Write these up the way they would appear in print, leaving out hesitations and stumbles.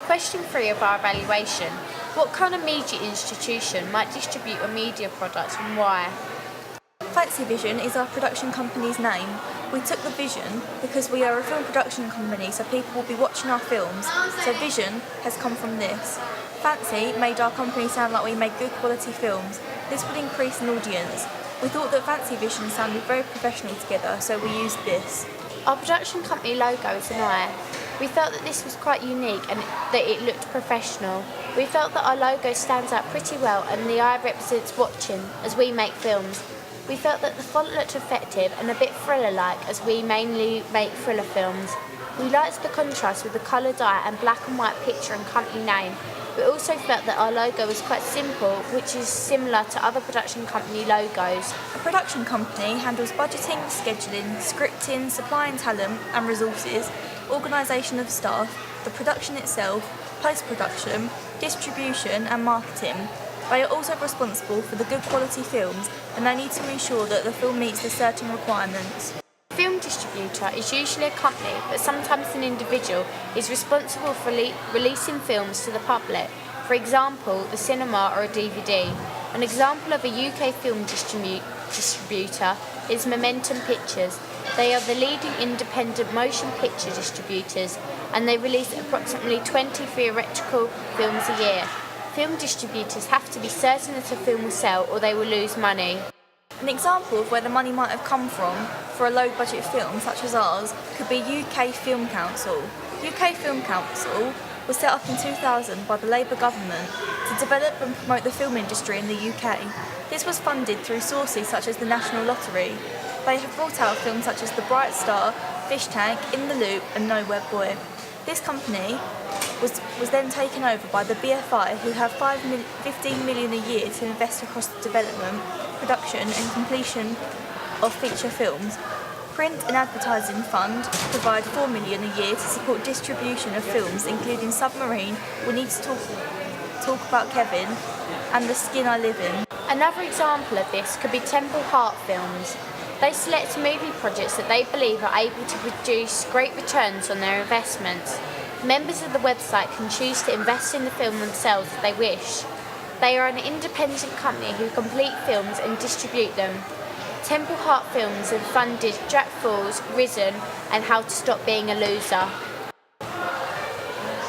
Question 3 of our evaluation. What kind of media institution might distribute a media product and why? Fancy Vision is our production company's name. We took the vision because we are a film production company, so people will be watching our films. So vision has come from this. Fancy made our company sound like we made good quality films. This would increase an audience. We thought that Fancy Vision sounded very professional together, so we used this. Our production company logo is an eye. We felt that this was quite unique and that it looked professional. We felt that our logo stands out pretty well and the eye represents watching as we make films. We felt that the font looked effective and a bit thriller-like as we mainly make thriller films. We liked the contrast with the coloured eye and black and white picture and company name. We also felt that our logo was quite simple, which is similar to other production company logos. A production company handles budgeting, scheduling, scripting, supplying talent and resources, organisation of staff, the production itself, post-production, distribution and marketing. They are also responsible for the good quality films and they need to ensure that the film meets the certain requirements. A film distributor is usually a company, but sometimes an individual is responsible for releasing films to the public. For example, the cinema or a DVD. An example of a UK film distributor is Momentum Pictures. They are the leading independent motion picture distributors and they release approximately 20 theatrical films a year. Film distributors have to be certain that a film will sell or they will lose money. An example of where the money might have come from for a low budget film such as ours could be UK Film Council. UK Film Council was set up in 2000 by the Labour government to develop and promote the film industry in the UK. This was funded through sources such as the National Lottery. They have brought out films such as The Bright Star, Fish Tank, In the Loop and Nowhere Boy. This company was then taken over by the BFI, who have 15 million a year to invest across the development, production and completion of feature films. Print and Advertising Fund provide 4 million a year to support distribution of films including Submarine, We Need to Talk About Kevin and The Skin I Live In. Another example of this could be Temple Heart Films. They select movie projects that they believe are able to produce great returns on their investments. Members of the website can choose to invest in the film themselves if they wish. They are an independent company who complete films and distribute them. Temple Heart Films have funded Jack Falls, Risen and How to Stop Being a Loser.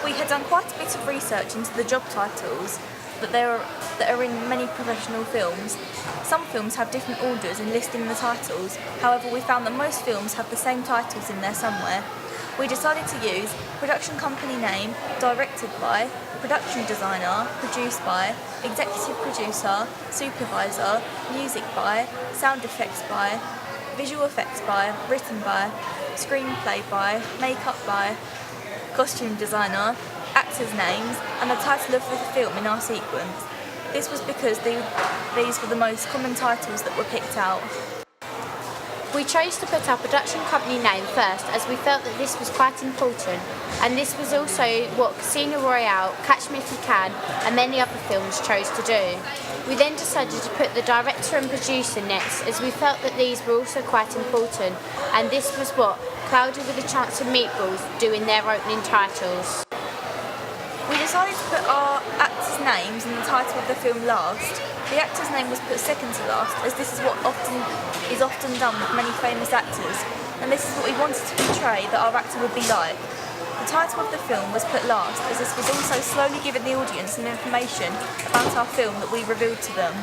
We had done quite a bit of research into the job titles that are in many professional films. Some films have different orders in listing the titles, however we found that most films have the same titles in there somewhere. We decided to use production company name, directed by, production designer, produced by, executive producer, supervisor, music by, sound effects by, visual effects by, written by, screenplay by, makeup by, costume designer, actors' names and the title of the film in our sequence. This was because these were the most common titles that were picked out. We chose to put our production company name first as we felt that this was quite important, and this was also what Casino Royale, Catch Me If You Can and many other films chose to do. We then decided to put the director and producer next as we felt that these were also quite important, and this was what Cloudy with a Chance of Meatballs do in their opening titles. We decided to put our actors' names in the title of the film last. The actor's name was put second to last, as this is what is often done with many famous actors, and this is what we wanted to portray that our actor would be like. The title of the film was put last, as this was also slowly giving the audience some information about our film that we revealed to them.